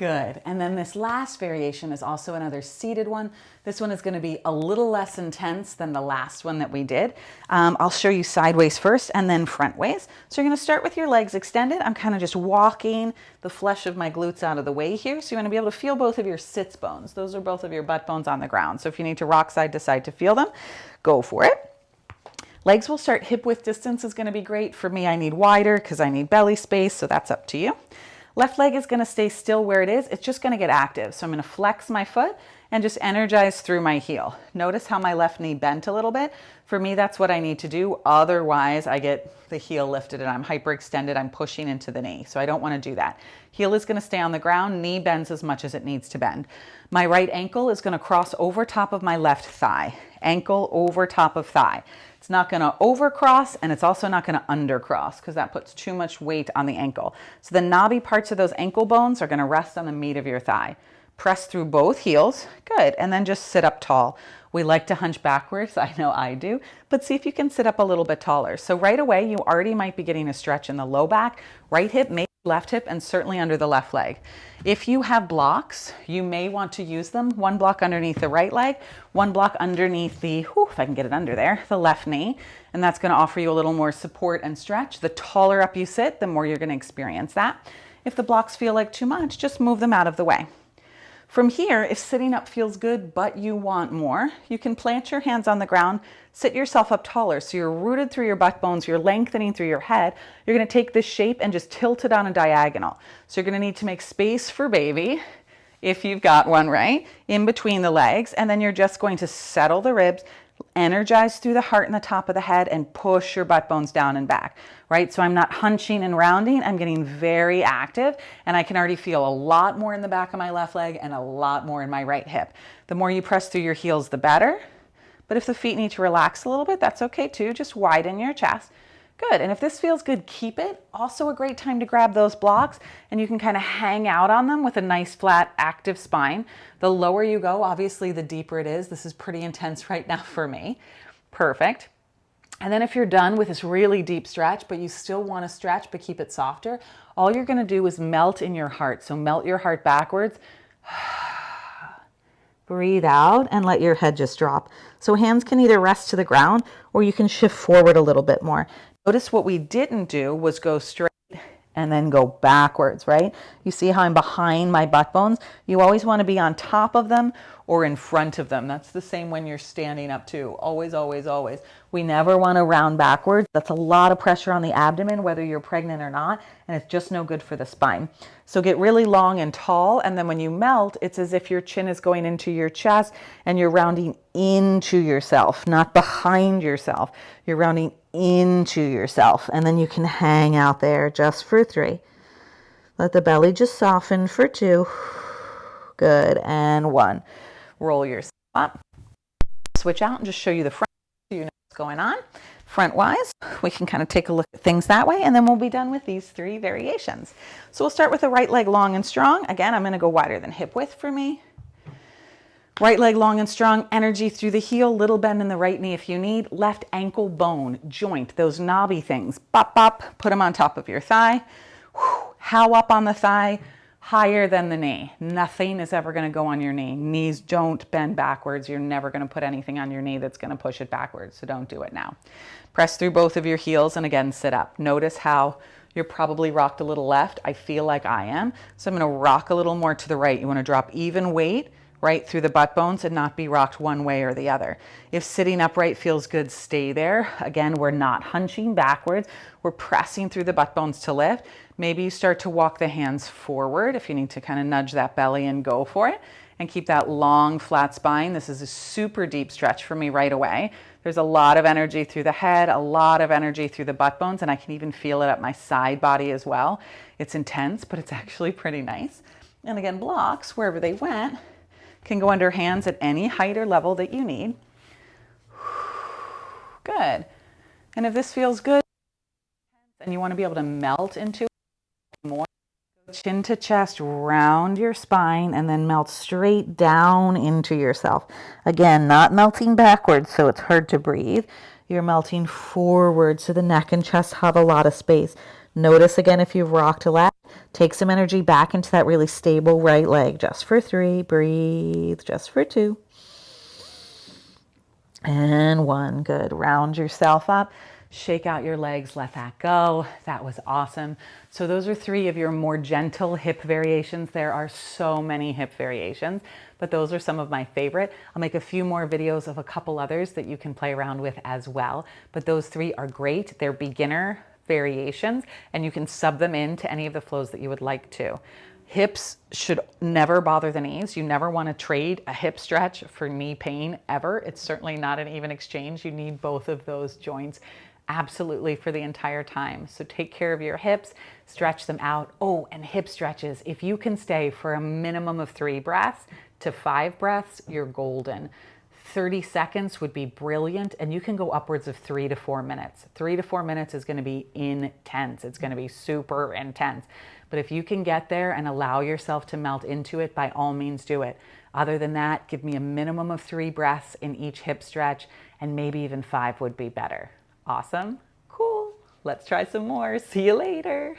Good. And then this last variation is also another seated one. This one is going to be a little less intense than the last one that we did. I'll show you sideways first and then front ways. So you're going to start with your legs extended. I'm kind of just walking the flesh of my glutes out of the way here. So you want to be able to feel both of your sits bones. Those are both of your butt bones on the ground. So if you need to rock side to side to feel them, go for it. Legs will start hip width distance is going to be great. For me, I need wider because I need belly space. So that's up to you. Left leg is going to stay still where it is. It's just going to get active. So I'm going to flex my foot and just energize through my heel. Notice how my left knee bent a little bit. For me, that's what I need to do. Otherwise, I get the heel lifted and I'm hyperextended. I'm pushing into the knee. So I don't want to do that. Heel is going to stay on the ground. Knee bends as much as it needs to bend. My right ankle is going to cross over top of my left thigh. Ankle over top of thigh. It's not going to overcross and it's also not going to undercross because that puts too much weight on the ankle. So the knobby parts of those ankle bones are going to rest on the meat of your thigh. Press through both heels. Good. And then just sit up tall. We like to hunch backwards. I know I do. But see if you can sit up a little bit taller. So right away, you already might be getting a stretch in the low back, right hip, maybe left hip, and certainly under the left leg. If you have blocks, you may want to use them. One block underneath the right leg, one block underneath the, if I can get it under there, the left knee. And that's going to offer you a little more support and stretch. The taller up you sit, the more you're going to experience that. If the blocks feel like too much, just move them out of the way. From here, if sitting up feels good, but you want more, you can plant your hands on the ground, sit yourself up taller. So you're rooted through your butt bones, you're lengthening through your head. You're going to take this shape and just tilt it on a diagonal. So you're going to need to make space for baby, if you've got one, right, in between the legs. And then you're just going to settle the ribs, energize through the heart and the top of the head, and push your butt bones down and back, right? So I'm not hunching and rounding. I'm getting very active, and I can already feel a lot more in the back of my left leg and a lot more in my right hip. The more you press through your heels, the better. But if the feet need to relax a little bit, that's okay too. Just widen your chest. Good. And if this feels good, keep it. Also a great time to grab those blocks and you can kind of hang out on them with a nice flat active spine. The lower you go, obviously the deeper it is. This is pretty intense right now for me. Perfect. And then if you're done with this really deep stretch, but you still want to stretch but keep it softer, all you're going to do is melt in your heart. So melt your heart backwards. Breathe out and let your head just drop. So hands can either rest to the ground or you can shift forward a little bit more. Notice what we didn't do was go straight and then go backwards, right? You see how I'm behind my butt bones? You always want to be on top of them or in front of them. That's the same when you're standing up too. Always, always, always. We never want to round backwards. That's a lot of pressure on the abdomen, whether you're pregnant or not, and it's just no good for the spine. So get really long and tall, and then when you melt, it's as if your chin is going into your chest and you're rounding into yourself, not behind yourself. You're rounding into yourself, and then you can hang out there just for 3. Let the belly just soften for 2. Good, and 1. Roll yourself up. Switch out and just show you the front so you know what's going on. Front wise, we can kind of take a look at things that way, and then we'll be done with these 3 variations. So we'll start with the right leg long and strong. Again, I'm going to go wider than hip width for me. Right leg long and strong, energy through the heel, little bend in the right knee if you need. Left ankle bone, joint, those knobby things. Bop, bop, put them on top of your thigh. How up on the thigh, higher than the knee. Nothing is ever going to go on your knee. Knees don't bend backwards. You're never going to put anything on your knee that's going to push it backwards, so don't do it now. Press through both of your heels and again, sit up. Notice how you're probably rocked a little left. I feel like I am. So I'm going to rock a little more to the right. You want to drop even weight right through the butt bones and not be rocked one way or the other. If sitting upright feels good, stay there. Again, we're not hunching backwards. We're pressing through the butt bones to lift. Maybe you start to walk the hands forward if you need to kind of nudge that belly and go for it. And keep that long, flat spine. This is a super deep stretch for me right away. There's a lot of energy through the head, a lot of energy through the butt bones, and I can even feel it up my side body as well. It's intense, but it's actually pretty nice. And again, blocks, wherever they went, can go under hands at any height or level that you need. Good. And if this feels good and you want to be able to melt into it more, chin to chest, round your spine, and then melt straight down into yourself. Again, not melting backwards so it's hard to breathe. You're melting forward so the neck and chest have a lot of space. Notice again if you've rocked left, Take some energy back into that really stable right leg. Just for 3. Breathe. Just for 2. And 1. Good. Round yourself up. Shake out your legs. Let that go. That was awesome. So those are 3 of your more gentle hip variations. There are so many hip variations, but those are some of my favorite. I'll make a few more videos of a couple others that you can play around with as well. But those 3 are great. They're beginner variations, and you can sub them into any of the flows that you would like to. Hips should never bother the knees. You never want to trade a hip stretch for knee pain ever. It's certainly not an even exchange. You need both of those joints absolutely for the entire time. So take care of your hips, stretch them out. Oh, and hip stretches. If you can stay for a minimum of 3 breaths to 5 breaths, you're golden. 30 seconds would be brilliant, and you can go upwards of 3 to 4 minutes. 3 to 4 minutes is going to be intense. It's going to be super intense. But if you can get there and allow yourself to melt into it, by all means do it. Other than that, give me a minimum of 3 breaths in each hip stretch, and maybe even 5 would be better. Awesome. Cool. Let's try some more. See you later.